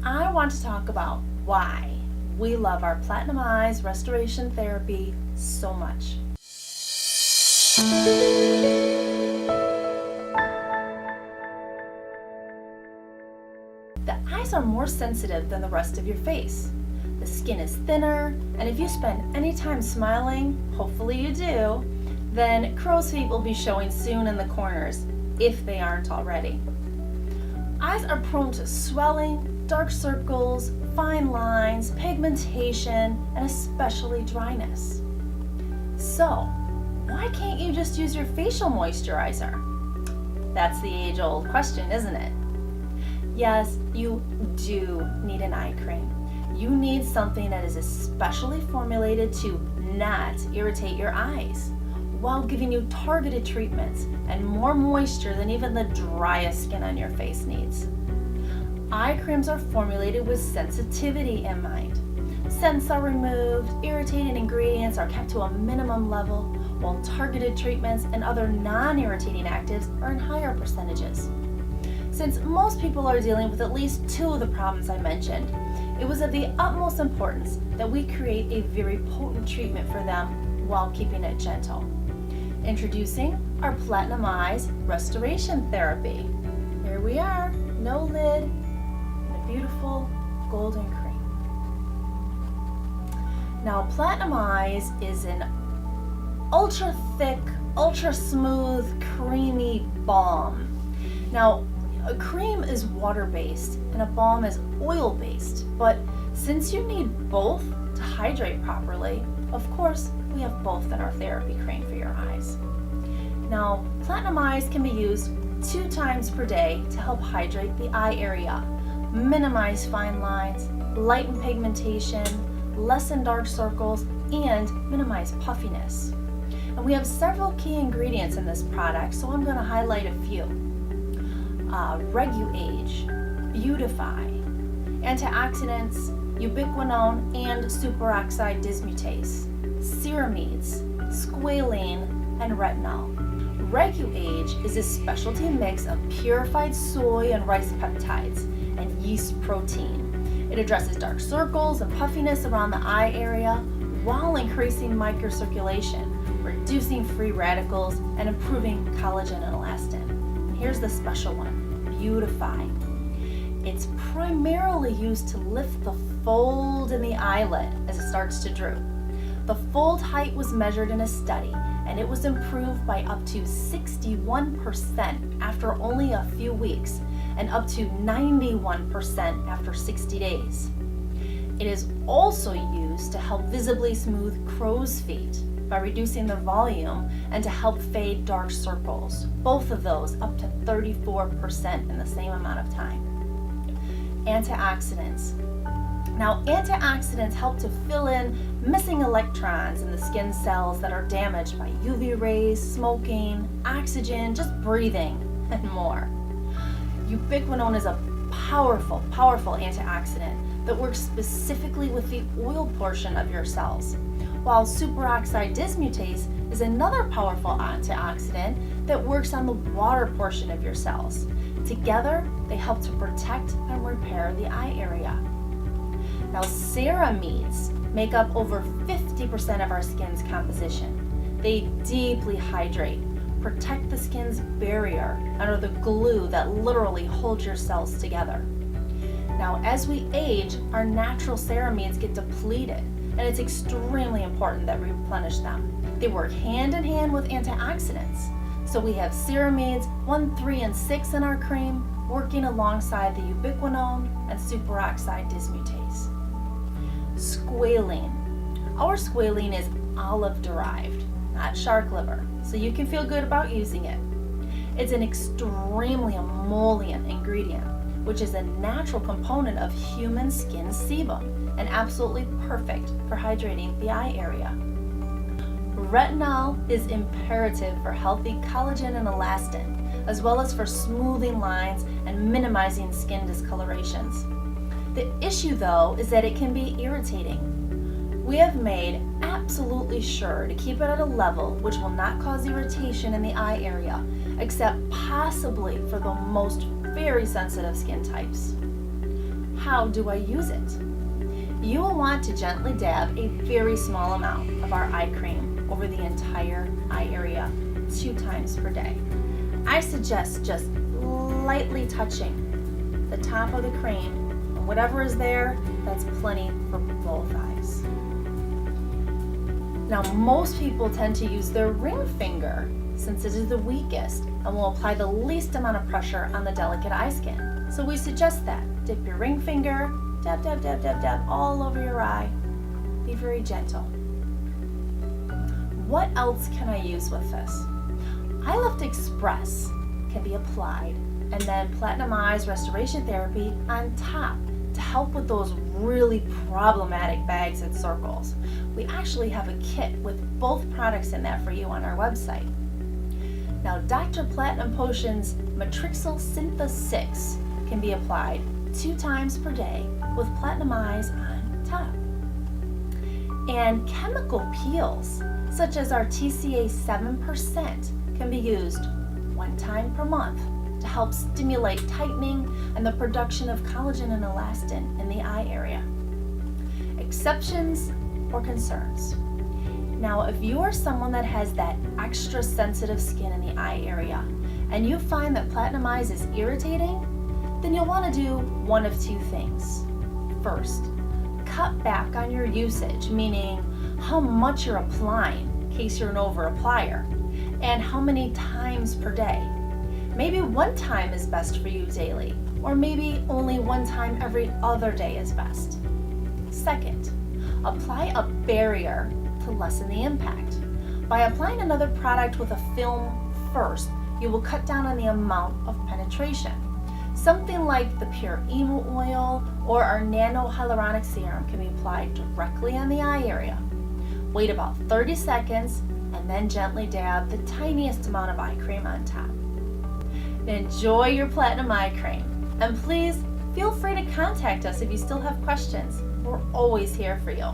I want to talk about why we love our Platinum Eyes Restoration Therapy so much. The eyes are more sensitive than the rest of your face. The skin is thinner, and if you spend any time smiling, hopefully you do, then crow's feet will be showing soon in the corners, if they aren't already. Eyes are prone to swelling, dark circles, fine lines, pigmentation, and especially dryness. So, why can't you just use your facial moisturizer? That's the age-old question, isn't it? Yes, you do need an eye cream. You need something that is especially formulated to not irritate your eyes, while giving you targeted treatments and more moisture than even the driest skin on your face needs. Eye creams are formulated with sensitivity in mind. Scents are removed, irritating ingredients are kept to a minimum level, while targeted treatments and other non-irritating actives are in higher percentages. Since most people are dealing with at least two of the problems I mentioned, it was of the utmost importance that we create a very potent treatment for them while keeping it gentle. Introducing our Platinum Eyes Restoration Therapy. Here we are, no lid, and a beautiful golden cream. Now, Platinum Eyes is an ultra thick, ultra smooth, creamy balm. Now, a cream is water-based and a balm is oil-based, but since you need both to hydrate properly, of course, we have both in our therapy cream for your eyes. Now, Platinum Eyes can be used 2 times per day to help hydrate the eye area, minimize fine lines, lighten pigmentation, lessen dark circles, and minimize puffiness. And we have several key ingredients in this product, so I'm going to highlight a few. Regu-Age, Beautify, Antioxidants, ubiquinone and superoxide dismutase, ceramides, squalene, and retinol. Regu-Age is a specialty mix of purified soy and rice peptides and yeast protein. It addresses dark circles and puffiness around the eye area while increasing microcirculation, reducing free radicals, and improving collagen and elastin. And here's the special one, Beautify. It's primarily used to lift the fold in the eyelid as it starts to droop. The fold height was measured in a study, and it was improved by up to 61% after only a few weeks, and up to 91% after 60 days. It is also used to help visibly smooth crow's feet by reducing their volume and to help fade dark circles, both of those up to 34% in the same amount of time. Antioxidants. Now, antioxidants help to fill in missing electrons in the skin cells that are damaged by UV rays, smoking, oxygen, just breathing, and more. Ubiquinone is a powerful antioxidant that works specifically with the oil portion of your cells, while superoxide dismutase is another powerful antioxidant that works on the water portion of your cells. Together, they help to protect and repair the eye area. Now, ceramides make up over 50% of our skin's composition. They deeply hydrate, protect the skin's barrier, and are the glue that literally holds your cells together. Now, as we age, our natural ceramides get depleted, and it's extremely important that we replenish them. They work hand in hand with antioxidants. So we have ceramides 1, 3, and 6 in our cream, working alongside the ubiquinone and superoxide dismutase. Squalene. Our squalene is olive derived, not shark liver, so you can feel good about using it. It's an extremely emollient ingredient, which is a natural component of human skin sebum and absolutely perfect for hydrating the eye area. Retinol is imperative for healthy collagen and elastin, as well as for smoothing lines and minimizing skin discolorations. The issue, though, is that it can be irritating. We have made absolutely sure to keep it at a level which will not cause irritation in the eye area, except possibly for the most very sensitive skin types. how do I use it? You will want to gently dab a very small amount of our eye cream over the entire eye area 2 times per day. I suggest just lightly touching the top of the cream, and whatever is there, that's plenty for both eyes. Now, most people tend to use their ring finger since it is the weakest and will apply the least amount of pressure on the delicate eye skin. So we suggest that. Dip your ring finger, dab, dab, dab, dab, dab, all over your eye. Be very gentle. What else can I use with this? Eye Lift Express can be applied, and then Platinum Eyes Restoration Therapy on top to help with those really problematic bags and circles. We actually have a kit with both products in that for you on our website. Now, Dr. Platinum Potion's Matrixyl Syntha 6 can be applied 2 times per day with Platinum Eyes on top. And chemical peels, such as our TCA 7%, can be used 1 time per month to help stimulate tightening and the production of collagen and elastin in the eye area. Exceptions or concerns? Now, if you are someone that has that extra sensitive skin in the eye area and you find that Platinum Eyes is irritating, then you'll want to do one of 2 things. First, cut back on your usage, meaning how much you're applying in case you're an over applier, and how many times per day. Maybe 1 time is best for you daily, or maybe only 1 time every other day is best. Second, apply a barrier to lessen the impact. By applying another product with a film first, you will cut down on the amount of penetration. Something like the Pure Emu Oil or our Nano Hyaluronic Serum can be applied directly on the eye area. Wait about 30 seconds and then gently dab the tiniest amount of eye cream on top. Enjoy your Platinum Eye Cream, and please feel free to contact us if you still have questions. We're always here for you.